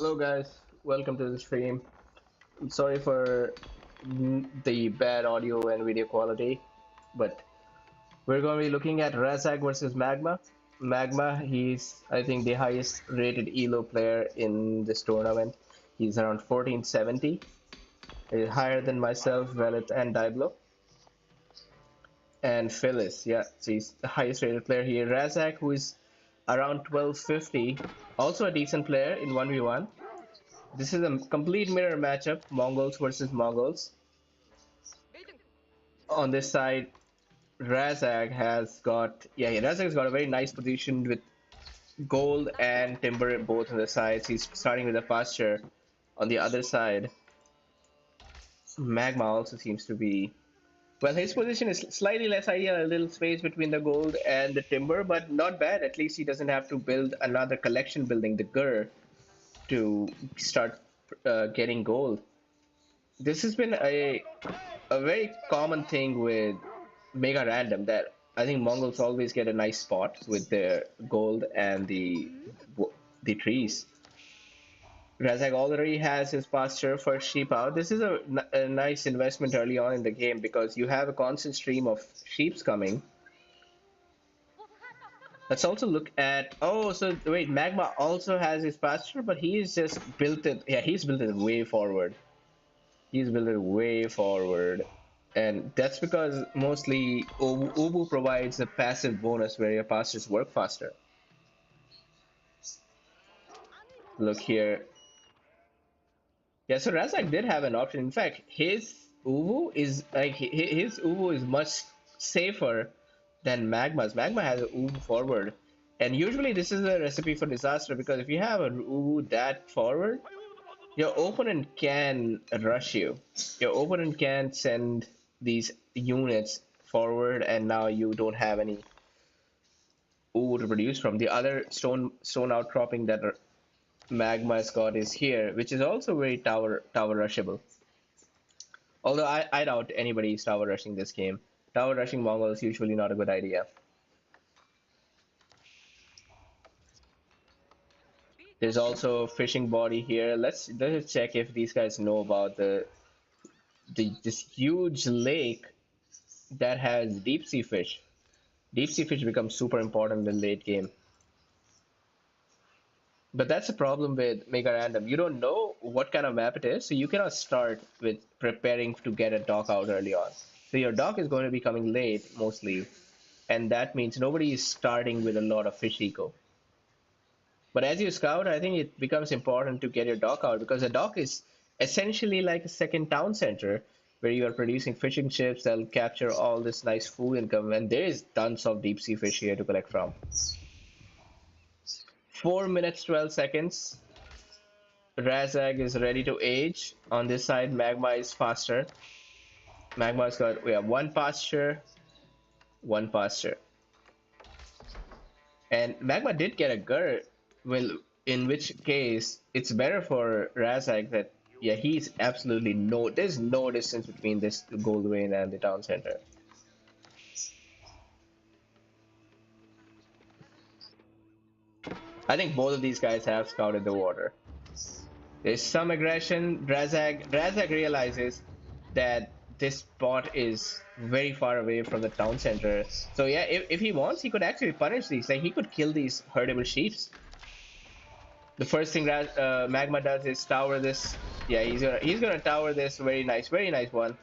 Hello guys, welcome to the stream. I'm sorry for the bad audio and video quality, but we're going to be looking at Razzag versus Magma. Magma, he's I think the highest rated ELO player in this tournament. He's around 1470. He's higher than myself, Velet, and Diablo. And Phyllis, yeah, so he's the highest rated player here. Razzag, who is around 1250, also a decent player in 1v1. This is a complete mirror matchup, Mongols versus Mongols. On this side, Razzag has got, Razzag's got a very nice position with gold and timber both on the sides. He's starting with a pasture on the other side. Magma also seems to be, well, his position is slightly less ideal, a little space between the gold and the timber, but not bad. At least he doesn't have to build another collection building, the Gur, to start getting gold. This has been a very common thing with Mega Random that I think Mongols always get a nice spot with their gold and the trees. Razzag already has his pasture for sheep out. This is a nice investment early on in the game because you have a constant stream of sheeps coming. Let's also look at, oh, so wait, Magma also has his pasture, but he's just built it. Yeah, he's built it way forward. He's built it way forward. And that's because mostly Ubu provides a passive bonus where your pastures work faster. Look here. Yeah, so Razzak did have an option. In fact, his Ubu is much safer than Magma's. Magma has an Ubu forward. And usually this is a recipe for disaster because if you have an Ubu that forward, your opponent can rush you. Your opponent can send these units forward, and now you don't have any Ubu to produce from. The other stone outcropping that Magma's got is here, which is also very tower rushable. Although I doubt anybody is tower rushing this game. Tower rushing Mongol is usually not a good idea. There's also fishing body here. Let's check if these guys know about this huge lake that has deep sea fish. Deep sea fish becomes super important in late game. But that's the problem with Mega Random. You don't know what kind of map it is, so you cannot start with preparing to get a dock out early on. So your dock is going to be coming late mostly, and that means nobody is starting with a lot of fish eco. But as you scout, I think it becomes important to get your dock out because a dock is essentially like a second town center where you are producing fishing ships that'll capture all this nice food income, and there is tons of deep sea fish here to collect from. 4 minutes 12 seconds. Razzag is ready to age. On this side, Magma is faster. Magma's got, we have one pasture, one pasture. And Magma did get a Gur, well, in which case it's better for Razzag that, yeah, he's absolutely there's no distance between this gold vein and the town center. I think both of these guys have scouted the water. There's some aggression. Razzag realizes that this spot is very far away from the town center. So yeah, if he wants, he could actually punish these. Like he could kill these herdable sheeps. The first thing Magma does is tower this. Yeah, he's gonna tower this. Very nice one.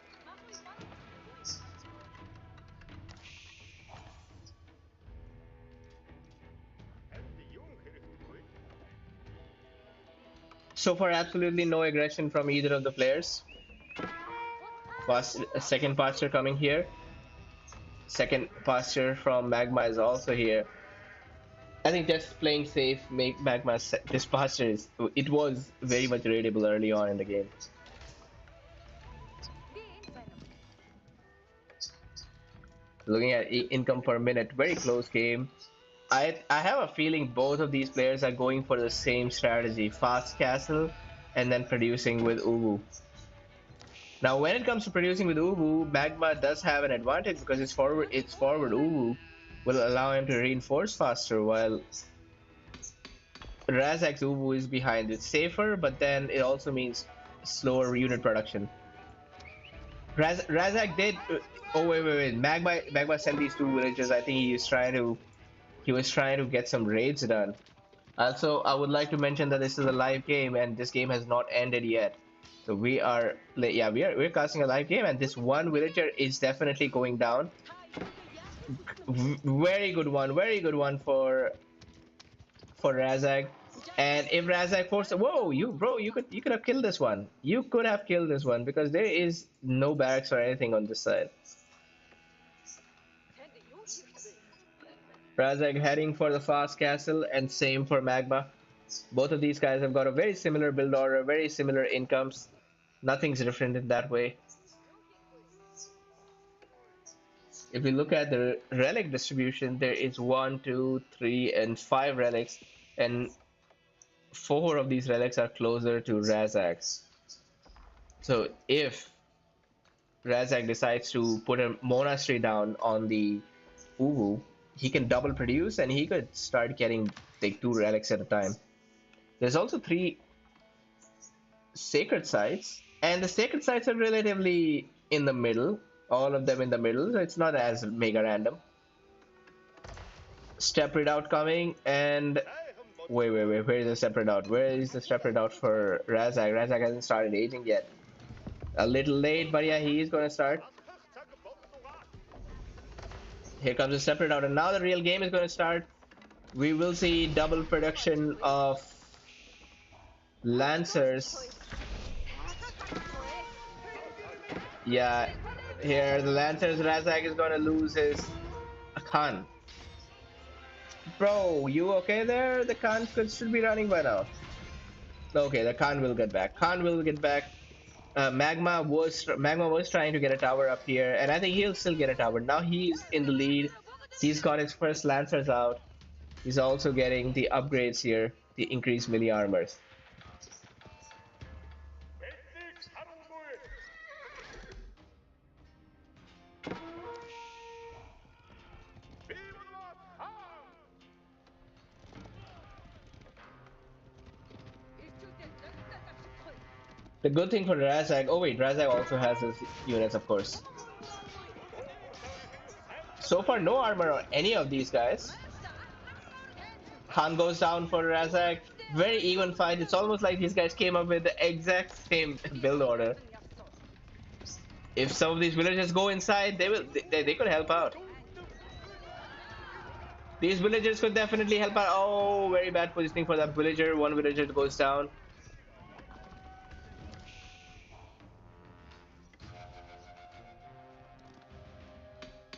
So far, absolutely no aggression from either of the players. Second pasture coming here. Second pasture from Magma is also here. I think just playing safe, make Magma this pasture it was very much raidable early on in the game. Looking at income per minute, very close game. I have a feeling both of these players are going for the same strategy, fast castle and then producing with Ubu. Now when it comes to producing with Ubu, Magma does have an advantage because its forward Ubu will allow him to reinforce faster while Razzag's Ubu is behind. It's safer, but then it also means slower unit production. Razzag did. Oh wait. Magma sent these two villagers. I think he was trying to get some raids done. Also, I would like to mention that this is a live game and this game has not ended yet. So we're casting a live game and this one villager is definitely going down. Very good one for Razzag. And if Razzag forced, whoa, you could have killed this one. You could have killed this one because there is no barracks or anything on this side. Razzag heading for the fast castle, and same for Magma. Both of these guys have got a very similar build order, very similar incomes. Nothing's different in that way. If we look at the relic distribution, there is 1, 2, 3, and 5 relics, and 4 of these relics are closer to Razzag. So if Razzag decides to put a monastery down on the Uwu, he can double produce and he could start getting like 2 relics at a time. There's also 3 sacred sites, and the sacred sites are relatively in the middle. All of them in the middle, so it's not as mega random. Step readout coming, and wait, where is the step readout? Where is the step readout for Razzag? Razzag hasn't started aging yet. A little late, but yeah, he is gonna start. Here comes the step readout, and now the real game is gonna start. We will see double production of Lancers. Yeah, here the Lancers, Razzag is gonna lose his Khan. Bro, you okay there? The Khan should be running by now. Okay, the Khan will get back. Khan will get back. Magma was trying to get a tower up here, and I think he'll still get a tower. Now he's in the lead. He's got his first Lancers out. He's also getting the upgrades here, the increased melee armors. The good thing for Razzag, oh wait, Razzag also has his units, of course. So far, no armor on any of these guys. Khan goes down for Razzag. Very even fight. It's almost like these guys came up with the exact same build order. If some of these villagers go inside, they could help out. These villagers could definitely help out. Oh, very bad positioning for that villager. One villager goes down.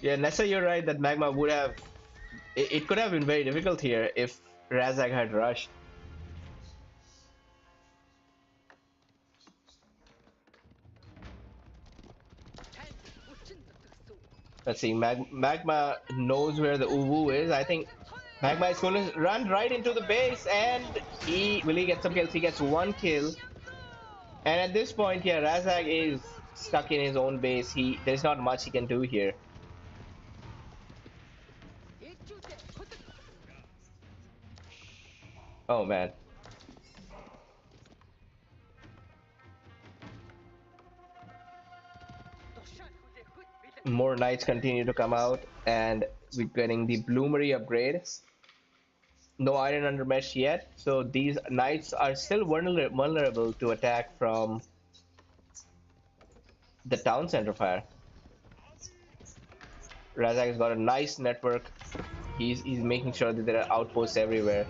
Yeah, Nessa, you're right that Magma would have... It could have been very difficult here if Razzag had rushed. Let's see, Magma knows where the Uwu is. I think Magma is going to run right into the base, and will he get some kills? He gets 1 kill. And at this point, yeah, Razzag is stuck in his own base. There's not much he can do here. Oh man. More knights continue to come out, and we're getting the Bloomery upgrade. No iron under mesh yet, so these knights are still vulnerable to attack from the town center fire. Razzag has got a nice network. He's making sure that there are outposts everywhere.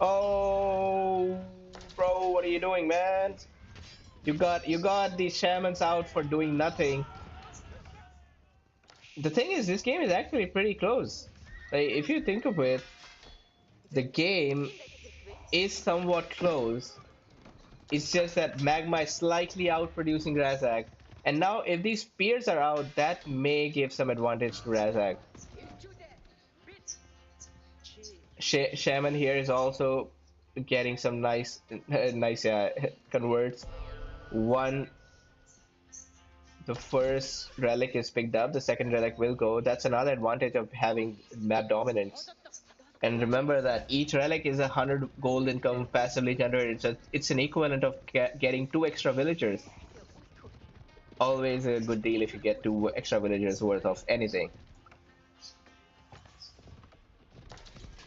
Oh, bro, what are you doing, man? You got these shamans out for doing nothing. The thing is, this game is actually pretty close. Like, if you think of it, the game is somewhat close. It's just that Magma is slightly outproducing Razzag. And now, if these spears are out, that may give some advantage to Razzag. Shaman here is also getting some nice converts. The first relic is picked up, the second relic will go. That's another advantage of having map dominance. And remember that each relic is 100 gold income passively generated, so it's an equivalent of getting 2 extra villagers. Always a good deal if you get 2 extra villagers worth of anything.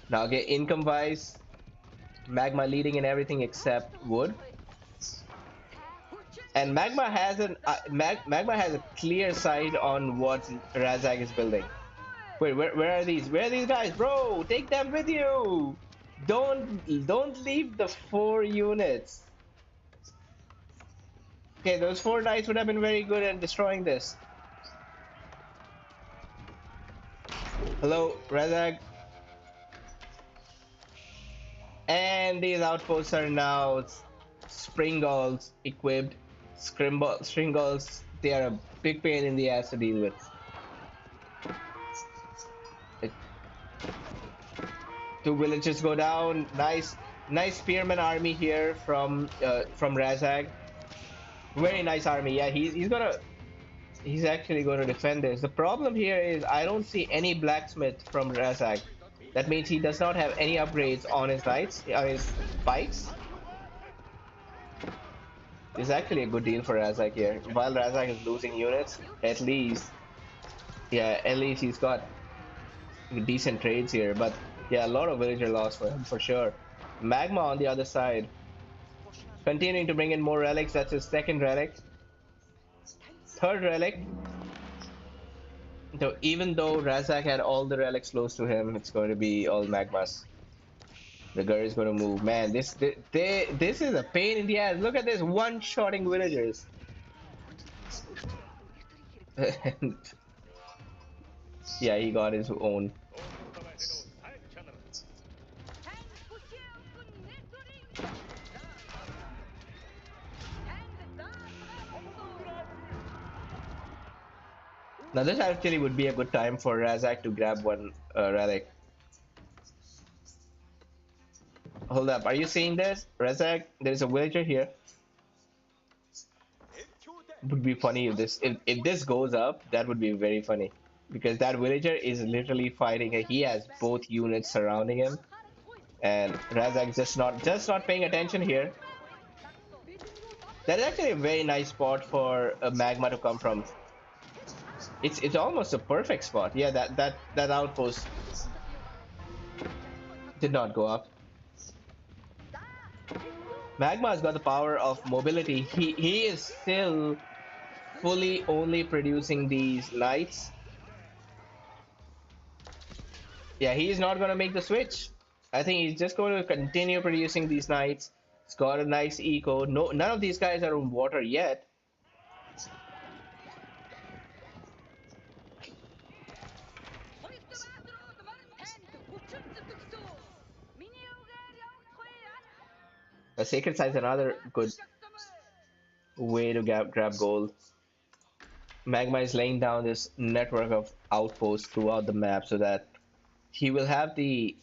Now, get income wise, Magma leading in everything except wood. And Magma has Magma has a clear sight on what Razzag is building. Wait, where are these? Where are these guys, bro? Take them with you. Don't leave the 4 units. Okay, those 4 knights would have been very good in destroying this. Hello, Razzag. And these outposts are now Springballs equipped. Springballs, they are a big pain in the ass to deal with. It, 2 villages go down. Nice spearman army here from Razzag. Very nice army. Yeah, he's actually going to defend this. The problem here is I don't see any blacksmith from Razzag. That means he does not have any upgrades on his knights, on his bikes. It's actually a good deal for Razzag here. While Razzag is losing units, at least he's got decent trades here. But yeah, a lot of villager loss for him for sure. Magma on the other side, continuing to bring in more relics. That's his 2nd relic. 3rd relic. So even though Razzag had all the relics close to him, it's going to be all Magmas. The girl is going to move. Man, this is a pain in the ass. Look at this, one-shotting villagers. Yeah, he got his own. Now this actually would be a good time for Razzag to grab one relic. Hold up, are you seeing this? Razzag, there is a villager here. It would be funny if this goes up. That would be very funny, because that villager is literally fighting. He has both units surrounding him, and Razzag just not paying attention here. That is actually a very nice spot for a Magma to come from. It's almost a perfect spot. Yeah, that outpost did not go up. Magma has got the power of mobility. He is still fully only producing these knights. Yeah, he's not going to make the switch. I think he's just going to continue producing these knights. It's got a nice eco. No, none of these guys are in water yet. A sacred site is another good way to grab gold. Magma is laying down this network of outposts throughout the map so that he will have the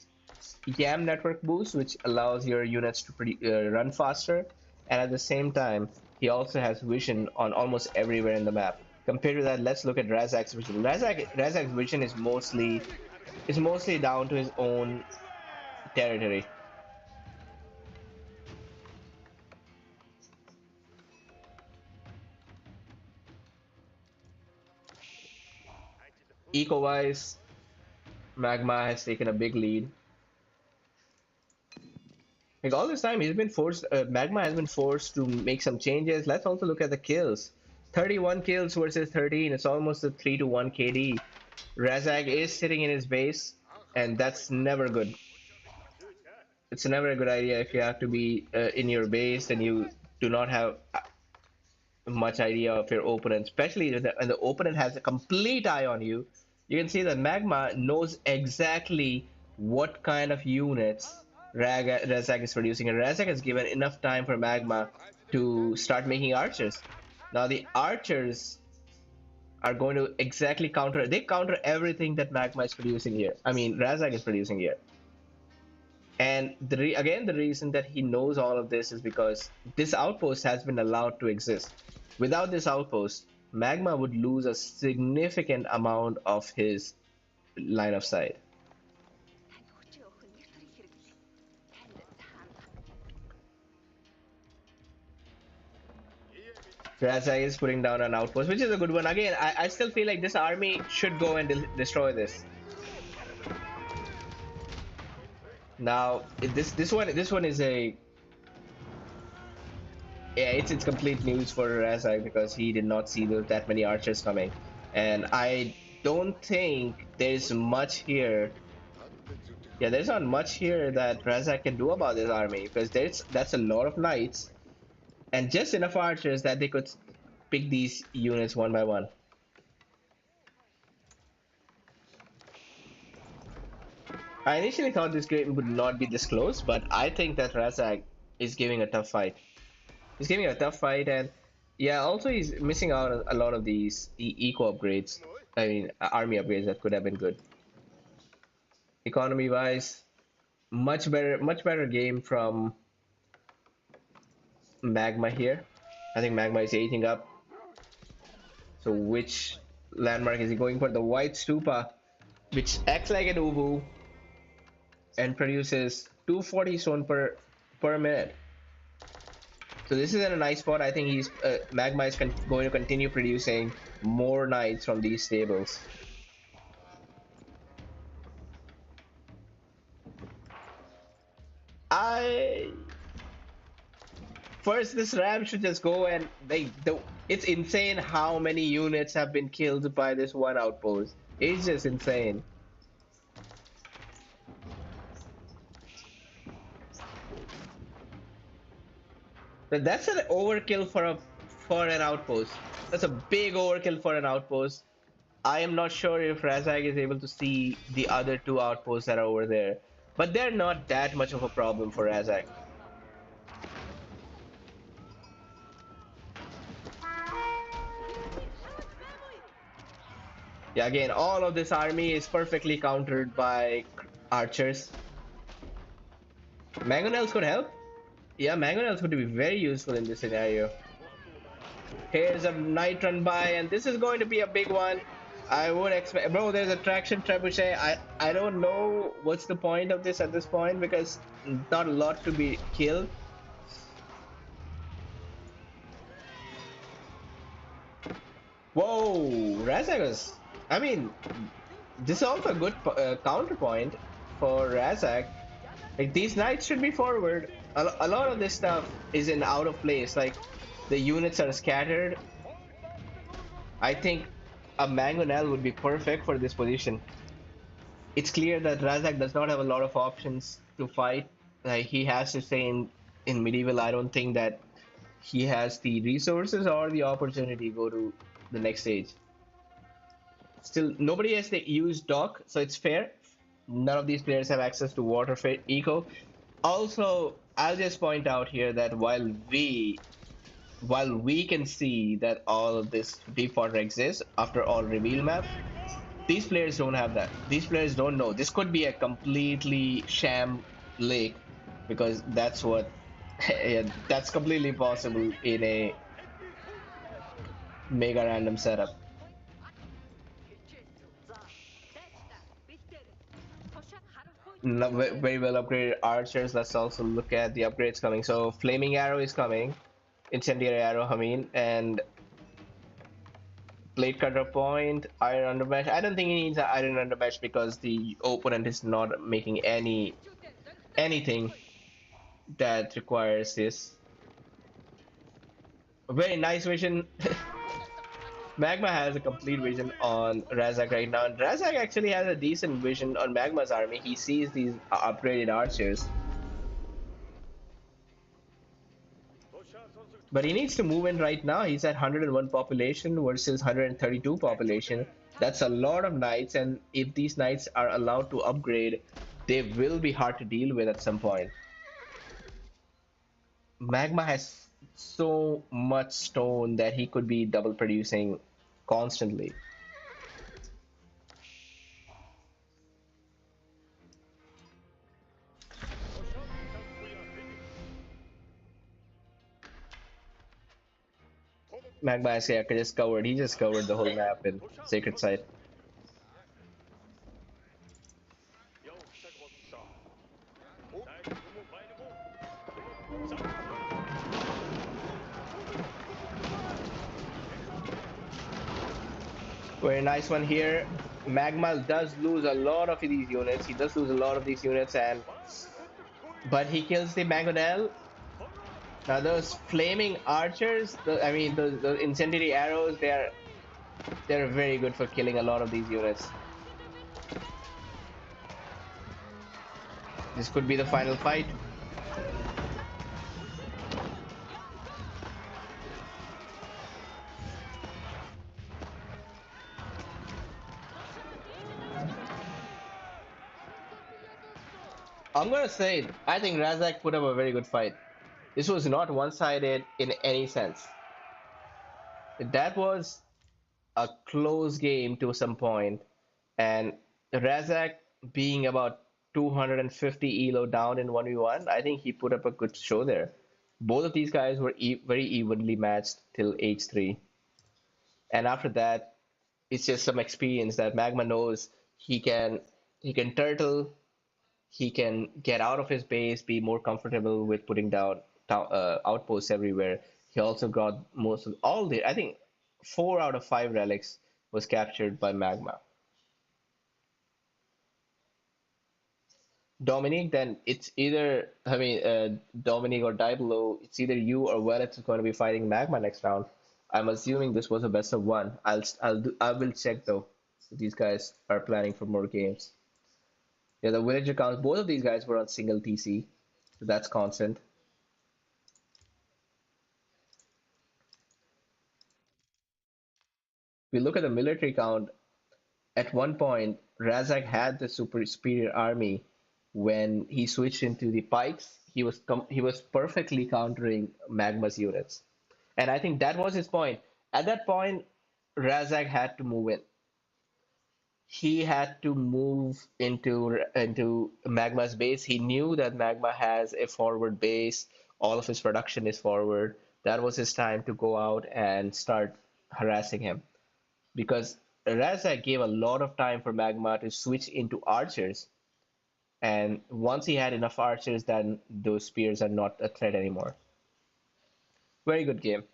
YAM network boost, which allows your units to run faster, and at the same time, he also has vision on almost everywhere in the map. Compared to that, let's look at Razzag's vision. Razzag's vision is mostly down to his own territory. Eco-wise, Magma has taken a big lead. Like all this time, Magma has been forced to make some changes. Let's also look at the kills. 31 kills versus 13. It's almost a 3-to-1 KD. Razzag is sitting in his base, and that's never good. It's never a good idea if you have to be in your base and you do not have much idea of your opponent, especially when the opponent has a complete eye on you. You can see that Magma knows exactly what kind of units Razzag is producing, and Razzag has given enough time for Magma to start making archers. Now the archers are going to exactly counter everything that Magma is producing here. I mean, Razzag is producing here. And again, the reason that he knows all of this is because this outpost has been allowed to exist. Without this outpost, Magma would lose a significant amount of his line of sight. Razzag is putting down an outpost, which is a good one. Again, I still feel like this army should go and destroy this. Now, this one is a yeah, it's complete news for Razzag because he did not see that many archers coming, and I don't think there's much here. Yeah, there's not much here that Razzag can do about this army because that's a lot of knights and just enough archers that they could pick these units one by one. I initially thought this game would not be this close, but I think that Razzag is giving a tough fight. He's giving a tough fight, and yeah, also he's missing out on a lot of these eco upgrades. I mean, army upgrades that could have been good. Economy wise, much better game from Magma here. I think Magma is eating up. So which landmark is he going for? The white stupa, which acts like an ubu and produces 240 stone per minute. So this is in a nice spot. I think he's Magma is going to continue producing more knights from these stables. First, this ram should just go and it's insane how many units have been killed by this one outpost. It's just insane. But that's an overkill for an outpost. That's a big overkill for an outpost. I am not sure if Razzag is able to see the other two outposts that are over there, but they're not that much of a problem for Razzag. Yeah, again, all of this army is perfectly countered by archers. Mangonels could help. Yeah, Mangonels could be very useful in this scenario. Here's a knight run by, and this is going to be a big one. I would expect, bro. There's a traction trebuchet. I don't know what's the point of this at this point because not a lot to be killed. Whoa, Razzag. I mean, this is also a good counterpoint for Razzag. Like these knights should be forward. A lot of this stuff is in out of place. Like the units are scattered. I think a Mangonel would be perfect for this position. It's clear that Razzag does not have a lot of options to fight. Like he has to stay in medieval. I don't think that he has the resources or the opportunity to go to the next stage. Still, nobody has used dock, so it's fair. None of these players have access to water eco. Also, I'll just point out here that while we can see that all of this deep water exists after all reveal map, these players don't have that. These players don't know. This could be a completely sham lake because that's what yeah, that's completely possible in a mega random setup. Very well upgraded archers. Let's also look at the upgrades coming. So flaming arrow is coming, incendiary arrow, I mean, and blade cutter point, iron undermesh. I don't think he needs an iron undermesh because the opponent is not making anything that requires this. Very nice vision. Magma has a complete vision on Razzag right now, and Razzag actually has a decent vision on Magma's army. He sees these upgraded archers. But he needs to move in right now. He's at 101 population versus 132 population. That's a lot of knights, and if these knights are allowed to upgrade, they will be hard to deal with at some point. Magma has so much stone that he could be double producing constantly. Magma is just covered. He just covered the whole map in Sacred Site. Very nice one here. Magma does lose a lot of these units. He does lose a lot of these units, and but he kills the Mangonel. Now those flaming archers, I mean the incendiary arrows, they're very good for killing a lot of these units. This could be the final fight. I'm gonna say I think Razzag put up a very good fight. This was not one-sided in any sense. That was a close game to some point, and Razzak being about 250 elo down in 1v1, I think he put up a good show there. Both of these guys were very evenly matched till H3, and after that, it's just some experience that Magma knows he can turtle, he can get out of his base, be more comfortable with putting down outposts everywhere. He also got most of all the, I think, 4 out of 5 relics was captured by Magma. Dominic, then it's either, I mean, Dominic or Diablo, it's either you or Wellet is going to be fighting Magma next round. I'm assuming this was a best of one. I will check though. So these guys are planning for more games. Yeah, the village accounts, both of these guys were on single TC, so that's constant. We look at the military count. At one point, Razzak had the super superior army. When he switched into the pikes, he was perfectly countering Magma's units, and I think that was his point. At that point, Razzak had to move in. He had to move into Magma's base. He knew that Magma has a forward base. All of his production is forward. That was his time to go out and start harassing him because Razzak gave a lot of time for Magma to switch into archers, and once he had enough archers, then those spears are not a threat anymore. Very good game.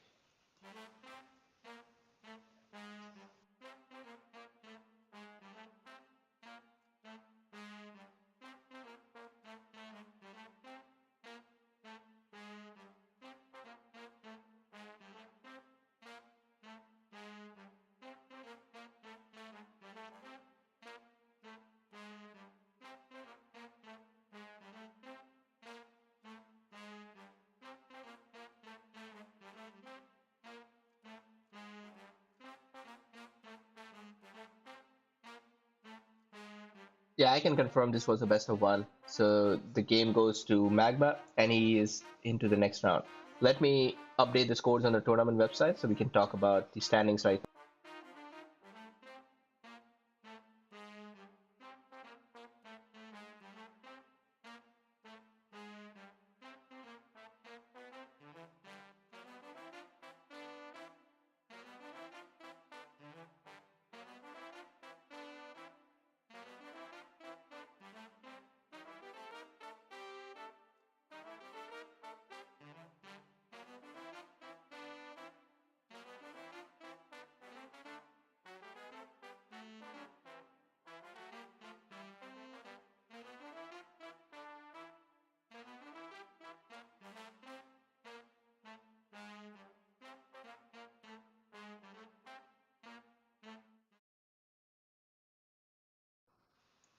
Yeah, I can confirm this was the best of one. So the game goes to Magma, and he is into the next round. Let me update the scores on the tournament website so we can talk about the standings right.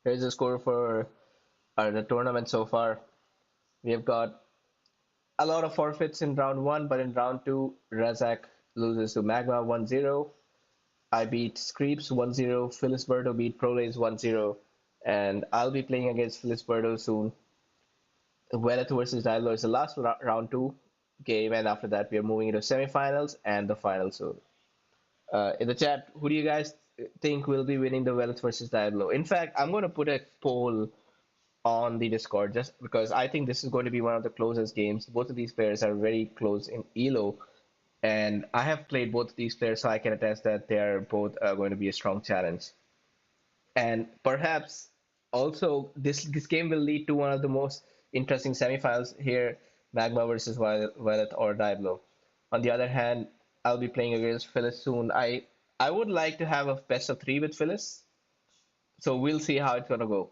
Here's the score for the tournament so far. We have got a lot of forfeits in round one, but in round two, Razak loses to Magma 1-0. I beat Screeps 1-0. Philisberto beat Prolays 1-0. And I'll be playing against Philisberto soon. Weatheth versus Diablo is the last round two game, and after that, we are moving into semifinals and the final soon. In the chat, who do you guys think will be winning the Weatheth versus Diablo? In fact, I'm going to put a poll on the Discord just because I think this is going to be one of the closest games. Both of these players are very close in elo, and I have played both of these players, so I can attest that they are both going to be a strong challenge. And perhaps also this game will lead to one of the most interesting semifinals here: Magma versus Violet or Diablo. On the other hand, I'll be playing against Phyllis soon. I would like to have a best of three with Phyllis. So we'll see how it's gonna go.